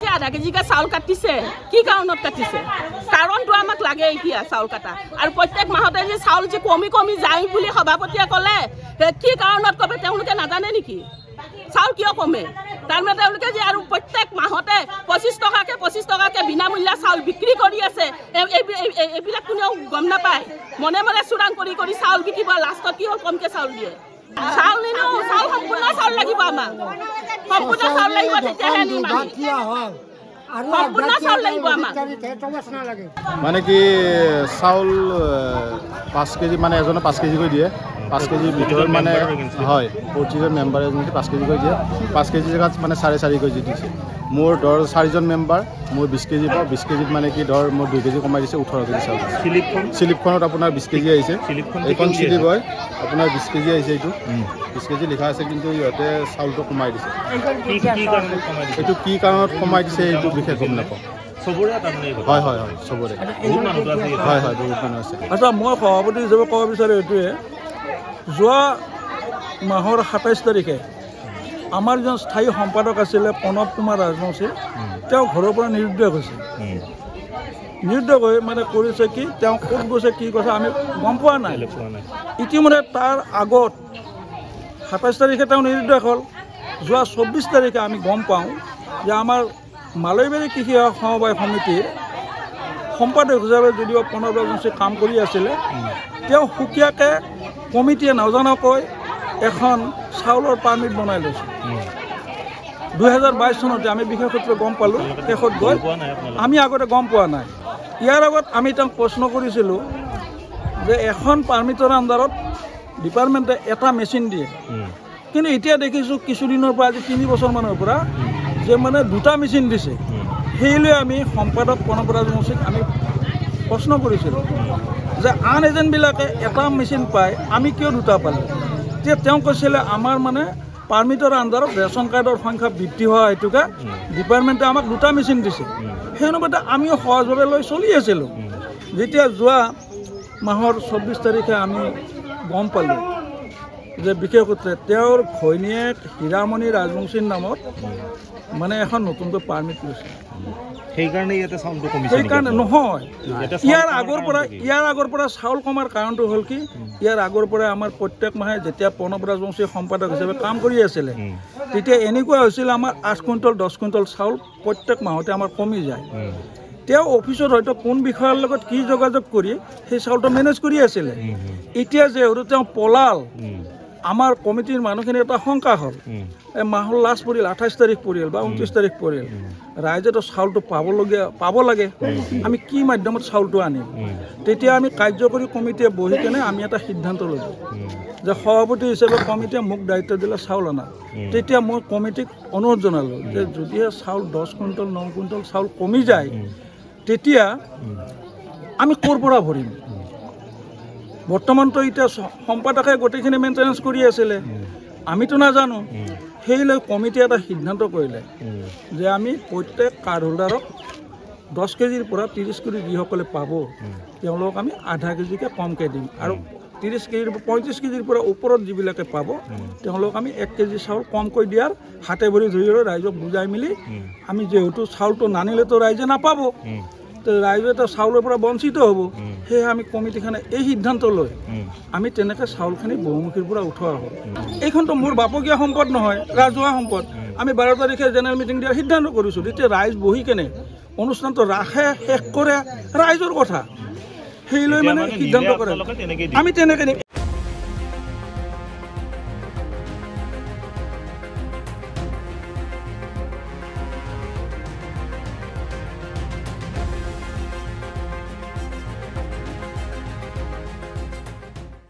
আধা কেজিকে চাউল কাটিছে কি কাৰণত কাটিছে কাৰণটো আমাক লাগে এতিয়া চাউল কাটা আৰু প্ৰত্যেক মাহতে যে চাউল যে কমি কমি যায় বুলি সভাপতিয়ে ক'লে কি কাৰণত কবে তেওঁলোকে নাজানে নেকি চাউল কিয় কমে তাৰমানে তেওঁলোকে যে আৰু প্ৰত্যেক মাহতে 25 টকাকে বিনামূল্য চাউল বিক্ৰী কৰি আছে এইবিলাক কোনেও গম নাপায় মনে মনে চুৰাং কৰি চাউল বিকিব লাষ্টত কি হ'ল কমকে চাউল দিয়ে চাউল নিনো চাউল সম্পূৰ্ণ চাউল লাগিব আমাক সম্পূৰ্ণ চাউল লাগিব তেতিয়াহে নিম সম্পূৰ্ণ চাউল লাগিব আমাক মানে কি চাউল 5 কেজি মানে এজনে 5 কেজি কৰি দিয়ে 5 কেজি ভিতৰত মানে হয় প্ৰতিজন মেম্বাৰে যদি 5 কেজি কৰি দিয়ে 5 কেজি জেগাত মানে 4.5 কেজি দিছে মোৰ ধৰ 4জন মেম্বাৰ মোৰ 20 কেজি পাওঁ 20 কেজিত মানে কি ধৰ মোৰ 2 কেজি কমাই দিছে 18 কেজি চাউল স্লিপখনত আপোনাৰ 20 কেজি আহিছে এইখন স্লিপ হয় আপোনাৰ 20 কেজি আহিছে এইটো 20 কেজি লিখা আছে কিন্তু ইহঁতে চাউলটো কমাই দিছে এইটো কি কাৰণত কমাই দিছে এইটো বিশেষ গম নাপাওঁ সবৰে তাৰমানে হয় হয় হয় সবৰে বহুত মানুহ আছে হয় হয় বহুত মানুহ আছে আচ্ছা মই সভাপতি হিচাপে ক'ব বিচাৰো এইটোৱে যোৱা মাহৰ 27 তাৰিখে আমাৰ জন স্থায়ী সম্পাদক আছিলে প্ৰণৱ কুমাৰ ৰাজবংশী তেওঁ ঘৰৰ পৰা নিৰুদ্দেশ হৈছে নিৰুদ্দেশ হৈ মানে কৰিছে কি তেওঁ ক'ত গৈছে কি কৈছে আমি গম পোৱা নাই ইতিমধ্যে তাৰ আগত 27 তাৰিখে তেওঁ নিৰুদ্দেশ হ'ল যোৱা 24 তাৰিখে আমি গম পাওঁ যে আমাৰ মালৈবাৰী কৃষি সমবায় সমিতিৰ সম্পাদক হিচাপে যদিও প্ৰণৱ ৰাজবংশী কাম কৰি আছিলে তেওঁ সুকীয়াকৈ কমিটিয়ে নজনাকৈ এখন চাউলৰ পাৰ্মিট বনাই লৈছে 2022 চনতে আমি বিশেষ সূত্ৰে গম পালোঁ শেষত গৈ আমি আগতে গম পোৱা নাই ইয়াৰ আগত আমি তেওঁক প্ৰশ্ন কৰিছিলোঁ যে এখন পাৰ্মিটৰ আণ্ডাৰত ডিপাৰ্টমেণ্টে এটা মেচিন দিয়ে কিন্তু এতিয়া দেখিছোঁ কিছুদিনৰ পৰা আজি 3 বছৰমানৰ পৰা যে মানে 2টা মেচিন দিছে সেইলৈ আমি সম্পাদক প্ৰণৱ ৰাজবংশীক আমি প্ৰশ্ন কৰিছিলোঁ যে আন এজেণ্টবিলাকে এটা মেচিন পায় আমি কিয় 2টা পালোঁ তেতিয়া তেওঁ কৈছিলে আমাৰ মানে পাৰ্মিটৰ আণ্ডাৰত ৰেচন কাৰ্ডৰ সংখ্যা বৃদ্ধি হোৱা হেতুকে ডিপাৰ্টমেণ্টে আমাক 2টা মেচিন দিছে সেই অনুপাতে আমিও সহজভাৱে লৈ চলি আছিলোঁ যেতিয়া যোৱা মাহৰ 24 তাৰিখে আমি গম পালোঁ যে বিশেষ সূত্ৰে তেওঁৰ ঘৈণীয়েক হীৰামণি ৰাজবংশীৰ নামত মানে এখন নতুনকৈ পাৰ্মিট লৈছে সেইকাৰণে ইয়াতে চাউলটো কমিছে সেইকাৰণে নহয় ইয়াৰ আগৰ পৰা চাউল কমাৰ কাৰণটো হ'ল কি ইয়াৰ আগৰ পৰা আমাৰ প্ৰত্যেক মাহে যেতিয়া প্ৰণৱ ৰাজবংশী সম্পাদক হিচাপে কাম কৰি আছিলে তেতিয়া এনেকুৱা হৈছিল আমাৰ 8 কুইণ্টল 10 কুইণ্টল চাউল প্ৰত্যেক মাহতে আমাৰ কমি যায় তেওঁ অফিচত হয়তো কোন বিষয়াৰ লগত কি যোগাযোগ কৰি সেই চাউলটো মেনেজ কৰি আছিলে এতিয়া যিহেতু তেওঁ পলাল আমাৰ কমিটিৰ মানুহখিনি এটা শংকা হ'ল এই মাহৰ লাষ্ট পৰিল 28 তাৰিখ পৰিল বা 29 তাৰিখ পৰিল ৰাইজেতো চাউলটো পাব লাগে আমি কি মাধ্যমত চাউলটো আনিম তেতিয়া আমি কাৰ্যকৰী কমিটিয়ে বহি কেনে আমি এটা সিদ্ধান্ত ল'লোঁ যে সভাপতি হিচাপে কমিটিয়ে মোক দায়িত্ব দিলে চাউল অনা তেতিয়া মই কমিটিক অনুৰোধ জনালোঁ যে যদিহে চাউল 10 কুইণ্টল 9 কুইণ্টল চাউল কমি যায় তেতিয়া আমি ক'ৰ পৰা ভৰিম বৰ্তমানতো এতিয়া সম্পাদকে গোটেইখিনি মেইনটেনেঞ্চ কৰি আছিলে আমিতো নাজানো সেইলৈ কমিটিয়ে এটা সিদ্ধান্ত কৰিলে যে আমি প্ৰত্যেক কাৰ্ড হোল্ডাৰক 10 কেজিৰ পৰা 30 কেজি যিসকলে পাব তেওঁলোকক আমি আধা কেজিকৈ কমকৈ দিম আৰু 30 কেজিৰ 35 কেজিৰ পৰা ওপৰত যিবিলাকে পাব তেওঁলোকক আমি 1 কেজি চাউল কমকৈ দিয়াৰ হাতে ভৰি ধৰি ৰাইজক বুজাই মেলি আমি যিহেতু চাউলটো নানিলেতো ৰাইজে নাপাব ৰাইজে তো চাউলৰ পৰা বঞ্চিত হ'ব সেয়ে আমি কমিটিখনে এই সিদ্ধান্ত লৈ আমি তেনেকৈ চাউলখিনি বহুমুখীৰ পৰা উঠোৱা হ'ল এইখনতো মোৰ বাপকীয়া সম্পদ নহয় ৰাজহুৱা সম্পদ আমি 12 তাৰিখে জেনেৰেল মিটিং দিয়াৰ সিদ্ধান্ত কৰিছোঁ তেতিয়া ৰাইজ বহি কেনে অনুষ্ঠানটো ৰাখে শেষ কৰে ৰাইজৰ কথা সেইলৈ মানে সিদ্ধান্ত কৰে আমি তেনেকৈ